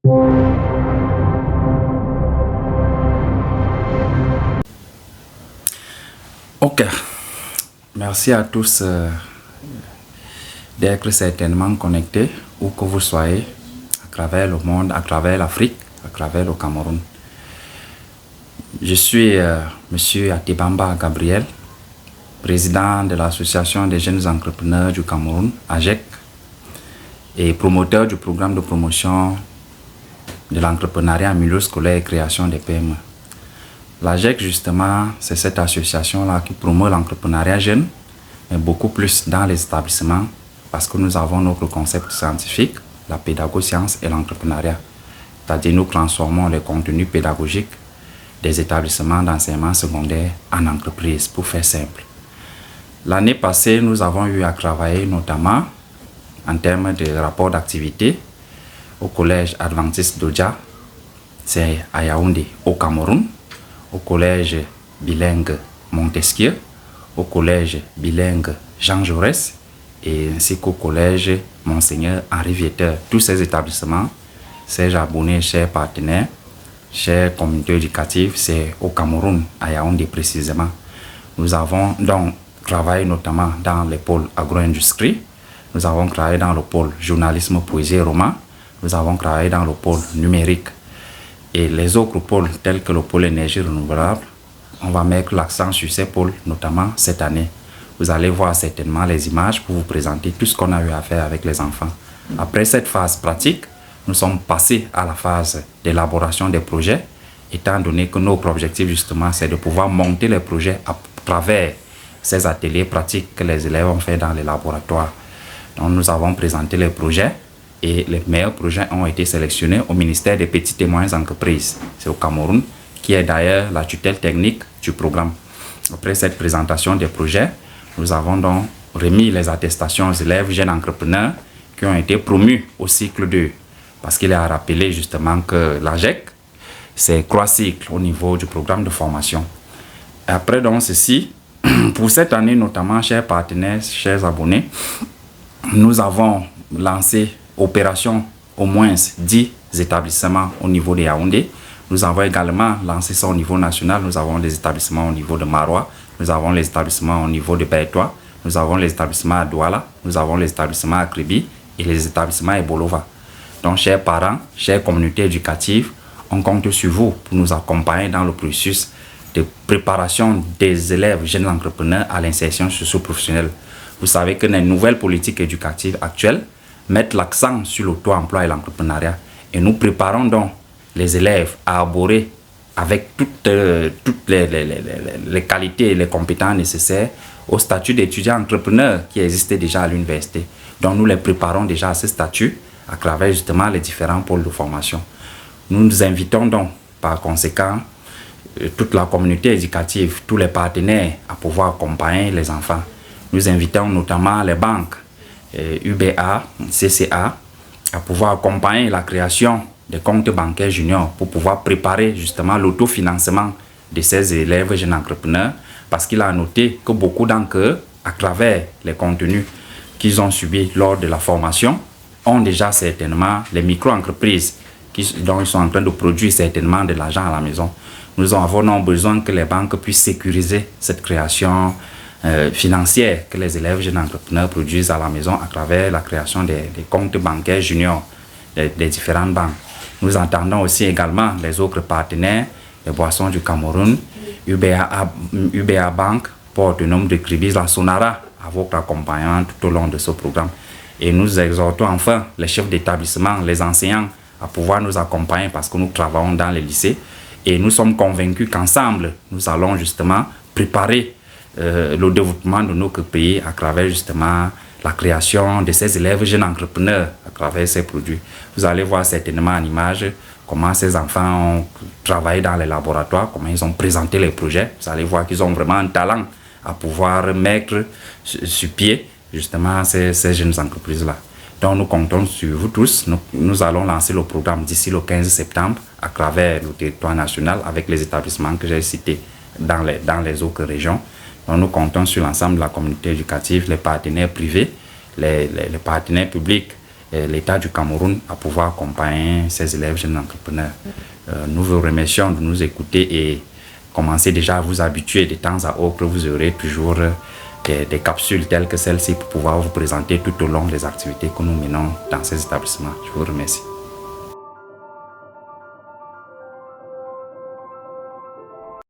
Ok, merci à tous d'être certainement connectés où que vous soyez à travers le monde, à travers l'Afrique, à travers le Cameroun. Je suis Monsieur Atebamba Gabriel, président de l'Association des jeunes entrepreneurs du Cameroun, AJEC, et promoteur du programme de promotion de l'entrepreneuriat en milieu scolaire et création des PME. L'AJEC, justement, c'est cette association-là qui promeut l'entrepreneuriat jeune, mais beaucoup plus dans les établissements, parce que nous avons notre concept scientifique, la pédago-science et l'entrepreneuriat. C'est-à-dire nous transformons les contenus pédagogiques des établissements d'enseignement secondaire en entreprise, pour faire simple. L'année passée, nous avons eu à travailler notamment en termes de rapport d'activité au collège adventiste d'Odja, c'est à Yaoundé, au Cameroun, au collège bilingue Montesquieu, au collège bilingue Jean Jaurès et ainsi qu'au collège Monseigneur Henri Vieteur. Tous ces établissements, ces abonnés, chers partenaires, chers communautés éducatives, c'est au Cameroun, à Yaoundé précisément. Nous avons donc travaillé notamment dans le pôle agro-industrie, nous avons travaillé dans le pôle journalisme, poésie et roman, nous avons travaillé dans le pôle numérique. Et les autres pôles, tels que le pôle énergie renouvelable, on va mettre l'accent sur ces pôles, notamment cette année. Vous allez voir certainement les images pour vous présenter tout ce qu'on a eu à faire avec les enfants. Après cette phase pratique, nous sommes passés à la phase d'élaboration des projets, étant donné que notre objectif justement, c'est de pouvoir monter les projets à travers ces ateliers pratiques que les élèves ont fait dans les laboratoires. Donc nous avons présenté les projets. Et les meilleurs projets ont été sélectionnés au ministère des Petites et Moyennes Entreprises. C'est au Cameroun, qui est d'ailleurs la tutelle technique du programme. Après cette présentation des projets, nous avons donc remis les attestations aux élèves jeunes entrepreneurs qui ont été promus au cycle 2. Parce qu'il est à rappeler justement que l'AJEC, c'est 3 cycles au niveau du programme de formation. Et après donc ceci, pour cette année notamment, chers partenaires, chers abonnés, nous avons lancé opération au moins 10 établissements au niveau de Yaoundé. Nous avons également lancé ça au niveau national. Nous avons des établissements au niveau de Marois, nous avons les établissements au niveau de Bertois, nous avons les établissements à Douala, nous avons les établissements à Kribi et les établissements à Ebolova. Donc, chers parents, chères communautés éducatives, on compte sur vous pour nous accompagner dans le processus de préparation des élèves jeunes entrepreneurs à l'insertion socio-professionnelle. Vous savez que les nouvelles politiques éducatives actuelles mettre l'accent sur l'auto-emploi et l'entrepreneuriat. Et nous préparons donc les élèves à aborder avec toutes les qualités et les compétences nécessaires au statut d'étudiant entrepreneur qui existait déjà à l'université. Donc nous les préparons déjà à ce statut à travers justement les différents pôles de formation. Nous nous invitons donc par conséquent toute la communauté éducative, tous les partenaires à pouvoir accompagner les enfants. Nous invitons notamment les banques, UBA, CCA, à pouvoir accompagner la création des comptes bancaires juniors pour pouvoir préparer justement l'autofinancement de ces élèves jeunes entrepreneurs, parce qu'il a noté que beaucoup d'entre eux, à travers les contenus qu'ils ont subis lors de la formation, ont déjà certainement les micro-entreprises dont ils sont en train de produire certainement de l'argent à la maison. Nous avons besoin que les banques puissent sécuriser cette création financière que les élèves jeunes entrepreneurs produisent à la maison à travers la création des comptes bancaires juniors des différentes banques. Nous entendons aussi également les autres partenaires, les boissons du Cameroun, UBA Bank, Port Autonome de Kribi, la Sonara, à votre accompagnement tout au long de ce programme. Et nous exhortons enfin les chefs d'établissement, les enseignants à pouvoir nous accompagner parce que nous travaillons dans les lycées et nous sommes convaincus qu'ensemble, nous allons justement préparer le développement de notre pays à travers justement la création de ces élèves jeunes entrepreneurs à travers ces produits. Vous allez voir certainement en image comment ces enfants ont travaillé dans les laboratoires, comment ils ont présenté les projets. Vous allez voir qu'ils ont vraiment un talent à pouvoir mettre sur pied justement ces jeunes entreprises-là. Donc nous comptons sur vous tous. Nous allons lancer le programme d'ici le 15 septembre à travers le territoire national avec les établissements que j'ai cités dans les autres régions. Donc nous comptons sur l'ensemble de la communauté éducative, les partenaires privés, les partenaires publics l'État du Cameroun à pouvoir accompagner ces élèves jeunes entrepreneurs. Nous vous remercions de nous écouter et commencez déjà à vous habituer de temps à autre. Vous aurez toujours des capsules telles que celle-ci pour pouvoir vous présenter tout au long des activités que nous menons dans ces établissements. Je vous remercie.